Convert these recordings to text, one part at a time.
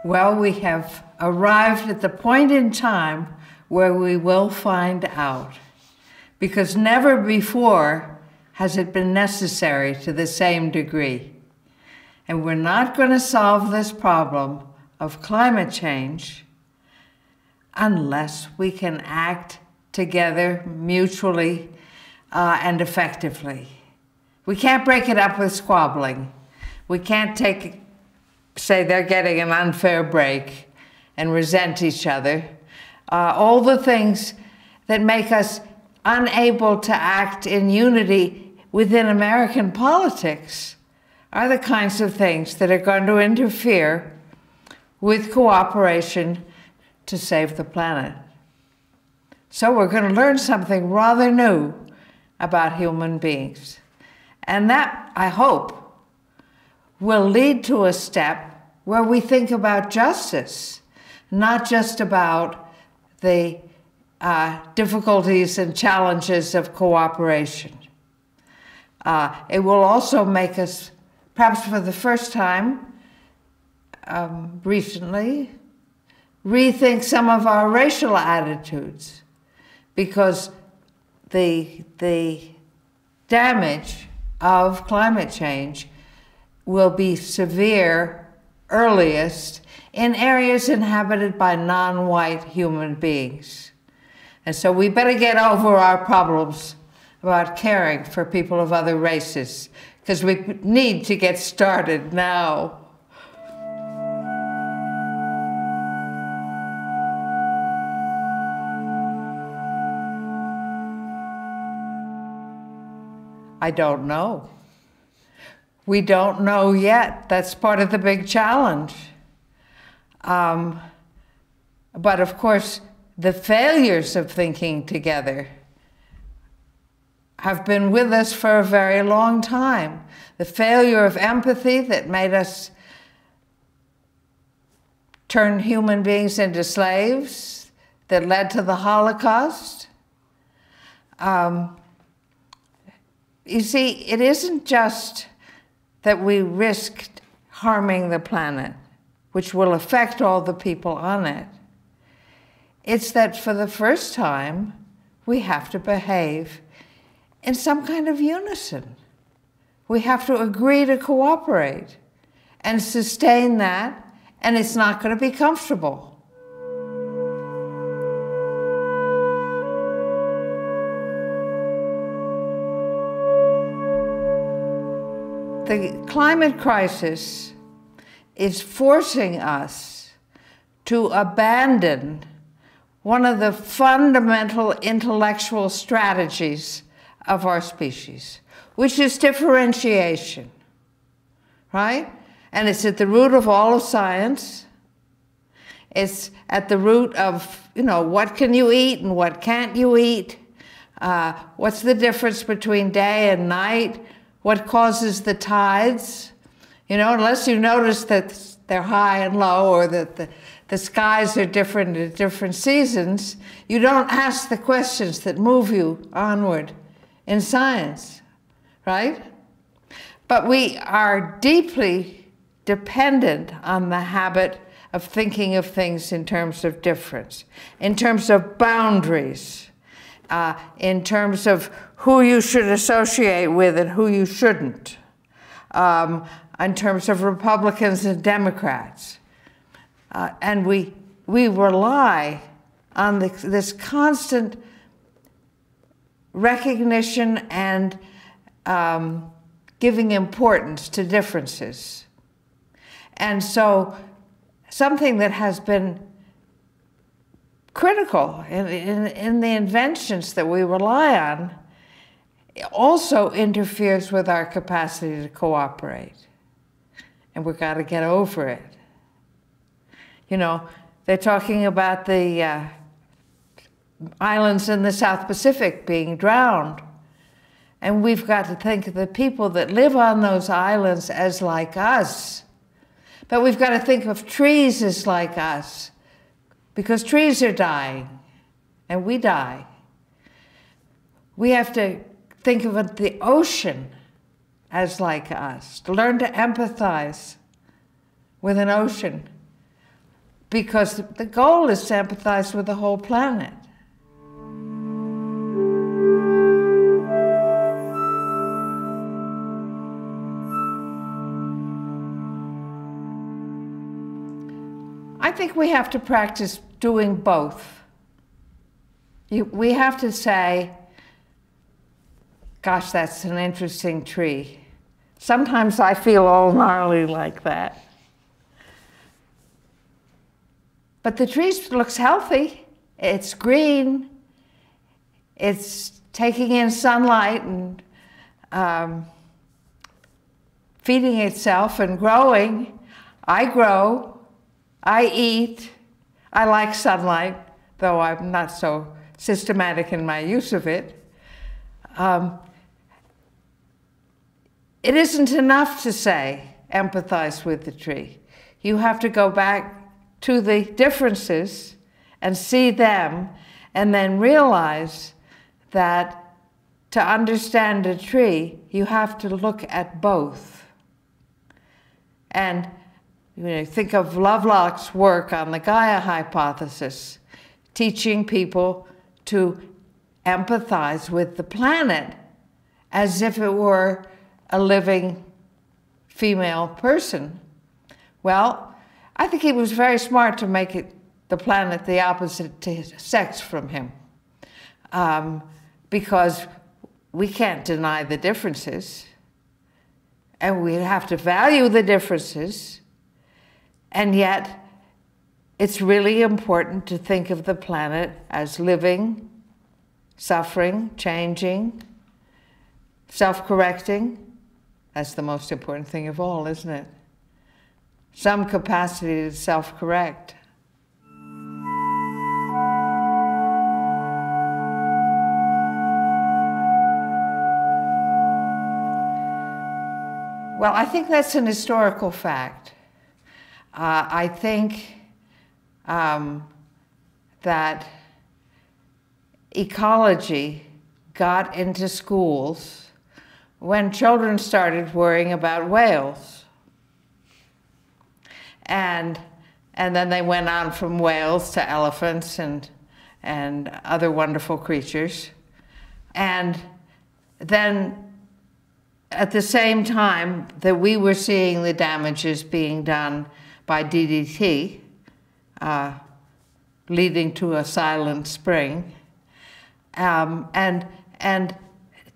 Well, we have arrived at the point in time where we will find out, because never before has it been necessary to the same degree. And we're not going to solve this problem of climate change unless we can act together mutually and effectively. We can't break it up with squabbling. We can't say they're getting an unfair break and resent each other. All the things that make us unable to act in unity within American politics are the kinds of things that are going to interfere with cooperation to save the planet. So we're going to learn something rather new about human beings. And that, I hope, will lead to a step where we think about justice, not just about the difficulties and challenges of cooperation. It will also make us, perhaps for the first time recently, rethink some of our racial attitudes, because the damage of climate change will be severe earliest in areas inhabited by non-white human beings. And so we better get over our problems about caring for people of other races, because we need to get started now. I don't know. We don't know yet. That's part of the big challenge. But of course, the failures of thinking together have been with us for a very long time. The failure of empathy that made us turn human beings into slaves, that led to the Holocaust. You see, it isn't just that we risked harming the planet, which will affect all the people on it. It's that for the first time, we have to behave in some kind of unison. We have to agree to cooperate and sustain that, and it's not going to be comfortable. The climate crisis is forcing us to abandon one of the fundamental intellectual strategies of our species, which is differentiation, right? And it's at the root of all of science. It's at the root of, what can you eat and what can't you eat? What's the difference between day and night? What causes the tides? Unless you notice that they're high and low, or that the skies are different at different seasons, you don't ask the questions that move you onward in science, right? But we are deeply dependent on the habit of thinking of things in terms of difference, in terms of boundaries, in terms of who you should associate with and who you shouldn't, in terms of Republicans and Democrats. And we rely on this constant recognition and giving importance to differences. And so something that has been critical in the inventions that we rely on also interferes with our capacity to cooperate. And we've got to get over it. They're talking about the islands in the South Pacific being drowned. And we've got to think of the people that live on those islands as like us. But we've got to think of trees as like us, because trees are dying, and we die. We have to think of the ocean as like us, to learn to empathize with an ocean because the goal is to empathize with the whole planet. I think we have to practice doing both. We have to say, gosh, that's an interesting tree. Sometimes I feel all gnarly like that. But the tree looks healthy. It's green. It's taking in sunlight and feeding itself and growing. I grow. I eat. I like sunlight, though I'm not so systematic in my use of it. It isn't enough to say, empathize with the tree. You have to go back to the differences and see them, and then realize that to understand a tree, you have to look at both. And think of Lovelock's work on the Gaia hypothesis, teaching people to empathize with the planet as if it were a living female person. Well, I think he was very smart to make the planet the opposite sex from him, because we can't deny the differences, and we have to value the differences. And yet, it's really important to think of the planet as living, suffering, changing, self-correcting. That's the most important thing of all, isn't it? Some capacity to self-correct. Well, I think that's an historical fact. I think that ecology got into schools when children started worrying about whales. And then they went on from whales to elephants and other wonderful creatures. And then at the same time that we were seeing the damages being done by DDT, leading to a silent spring, and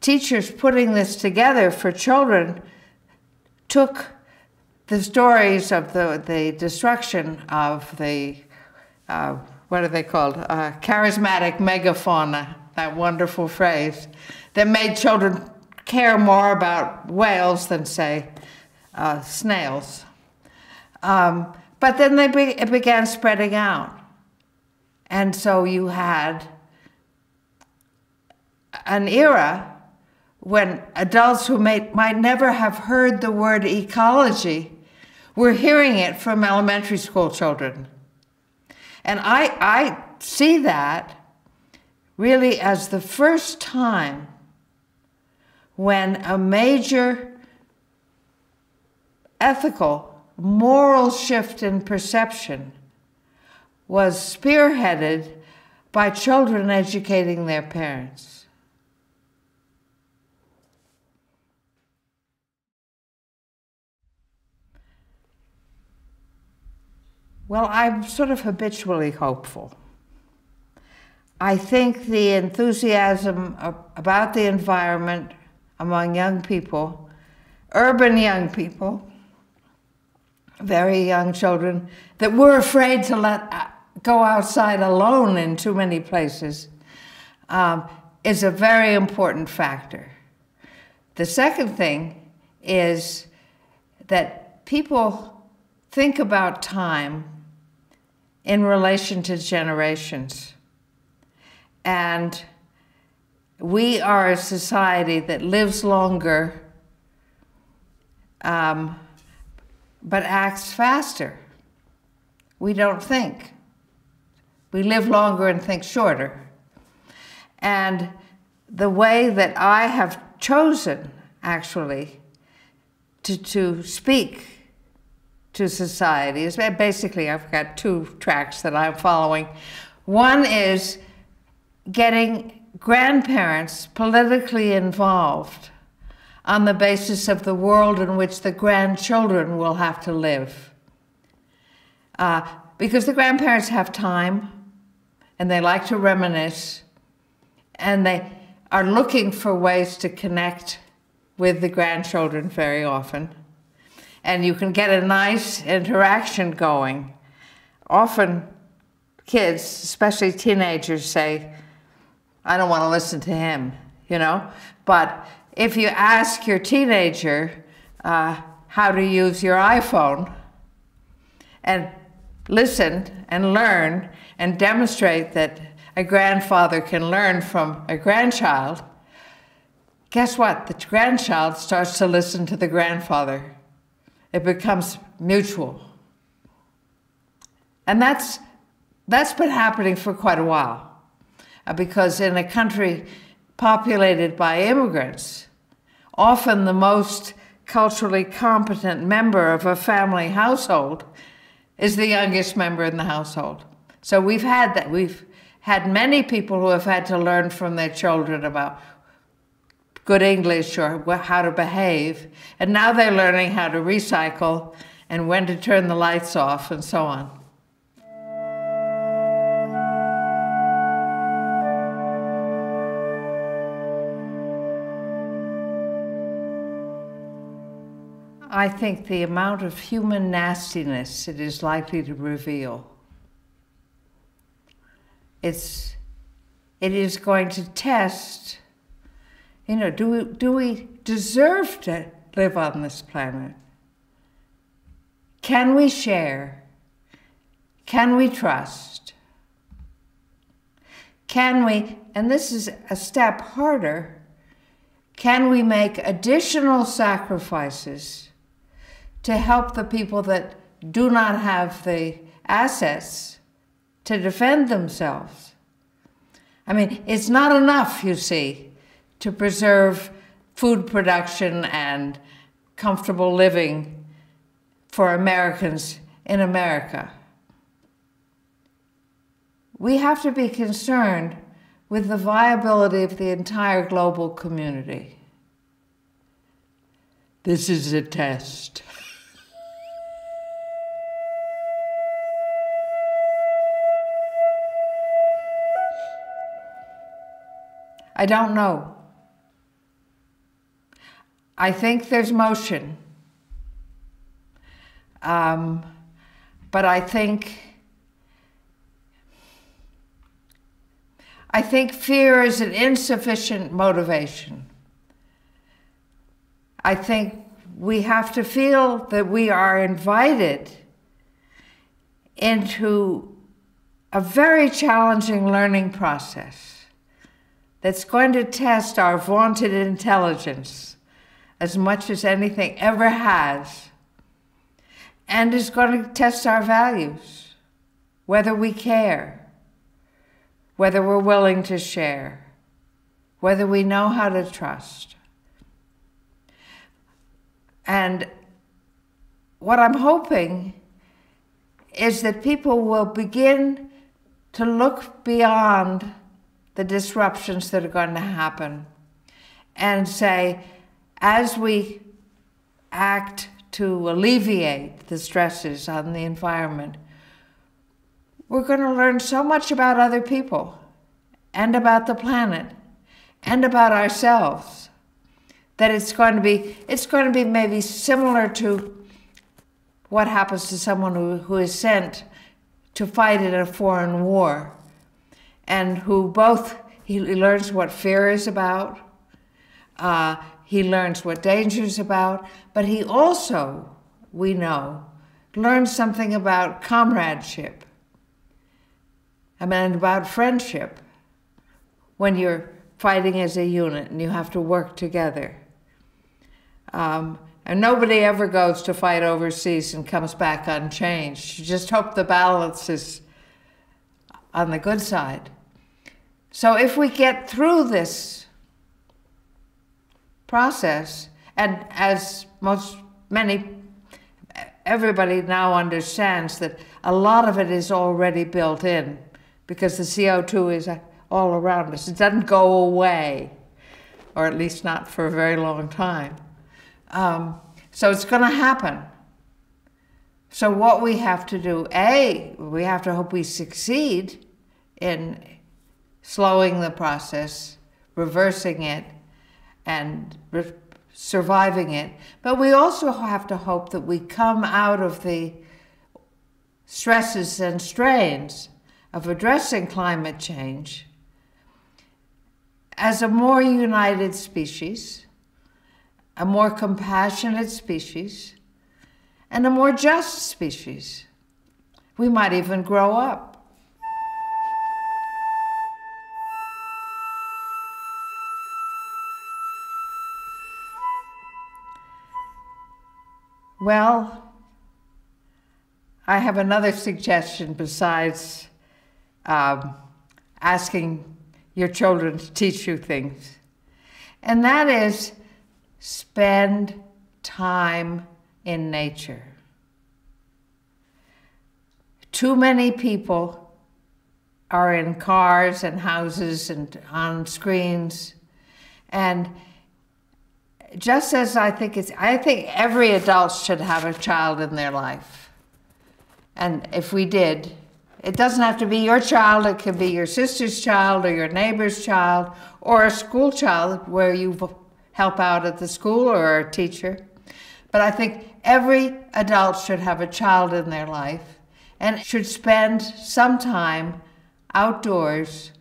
teachers putting this together for children took the stories of the destruction of the, what are they called, charismatic megafauna, that wonderful phrase, that made children care more about whales than, say, snails. But then it began spreading out. And so you had an era when adults who might never have heard the word ecology were hearing it from elementary school children. And I see that really as the first time when a major ethical, moral shift in perception was spearheaded by children educating their parents. Well, I'm sort of habitually hopeful. I think the enthusiasm about the environment among young people, urban young people, very young children, that we're afraid to go outside alone in too many places, is a very important factor. The second thing is that people think about time in relation to generations. And we are a society that lives longer, but acts faster. We don't think. We live longer and think shorter. And the way that I have chosen, actually, to speak to society. Basically, I've got two tracks that I'm following. One is getting grandparents politically involved on the basis of the world in which the grandchildren will have to live. Because the grandparents have time, and they like to reminisce, and they are looking for ways to connect with the grandchildren very often. And you can get a nice interaction going. Often kids, especially teenagers, say, I don't want to listen to him, you know? But if you ask your teenager how to use your iPhone, and listen and learn and demonstrate that a grandfather can learn from a grandchild, guess what? The grandchild starts to listen to the grandfather. It becomes mutual. And that's been happening for quite a while. Because in a country populated by immigrants, often the most culturally competent member of a family household is the youngest member in the household. So we've had that. We've had many people who have had to learn from their children about good English or how to behave, and now they're learning how to recycle and when to turn the lights off and so on. I think the amount of human nastiness it is likely to reveal, it is going to test, you know, do we deserve to live on this planet? Can we share? Can we trust? Can we, and this is a step harder, can we make additional sacrifices to help the people that do not have the assets to defend themselves? I mean, it's not enough, you see, to preserve food production and comfortable living for Americans in America. We have to be concerned with the viability of the entire global community. This is a test. I don't know. I think there's motion. But I think fear is an insufficient motivation. I think we have to feel that we are invited into a very challenging learning process that's going to test our vaunted intelligence as much as anything ever has, and is going to test our values, whether we care, whether we're willing to share, whether we know how to trust. And what I'm hoping is that people will begin to look beyond the disruptions that are going to happen and say, as we act to alleviate the stresses on the environment, we're going to learn so much about other people and about the planet and about ourselves that it's going to be maybe similar to what happens to someone who is sent to fight in a foreign war, and who he learns what fear is about, he learns what danger is about, but he also, we know, learns something about comradeship, and about friendship when you're fighting as a unit and you have to work together. And nobody ever goes to fight overseas and comes back unchanged. You just hope the balance is on the good side. So if we get through this process, and as many everybody now understands that a lot of it is already built in because the CO2 is all around us. It doesn't go away, or at least not for a very long time. So it's going to happen. So what we have to do, we have to hope we succeed in slowing the process, reversing it, and surviving it. But we also have to hope that we come out of the stresses and strains of addressing climate change as a more united species, a more compassionate species, and a more just species. We might even grow up. Well, I have another suggestion besides asking your children to teach you things, and that is spend time in nature. Too many people are in cars and houses and on screens, and just as I think every adult should have a child in their life. And if we did, it doesn't have to be your child, it can be your sister's child or your neighbor's child or a school child where you help out at the school or a teacher. But I think every adult should have a child in their life and should spend some time outdoors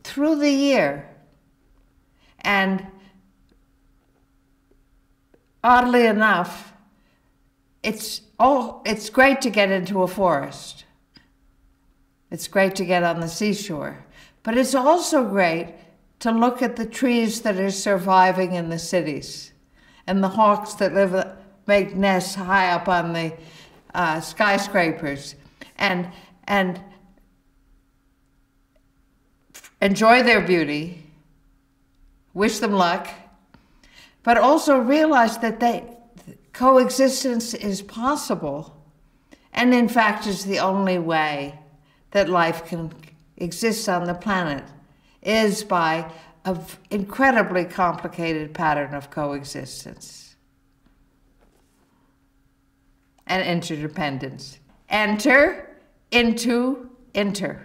through the year. And oddly enough, it's great to get into a forest. It's great to get on the seashore. But it's also great to look at the trees that are surviving in the cities and the hawks that make nests high up on the skyscrapers and enjoy their beauty, wish them luck, but also realize that coexistence is possible, and in fact is the only way that life can exist on the planet, is by an incredibly complicated pattern of coexistence and interdependence. Enter, into, inter.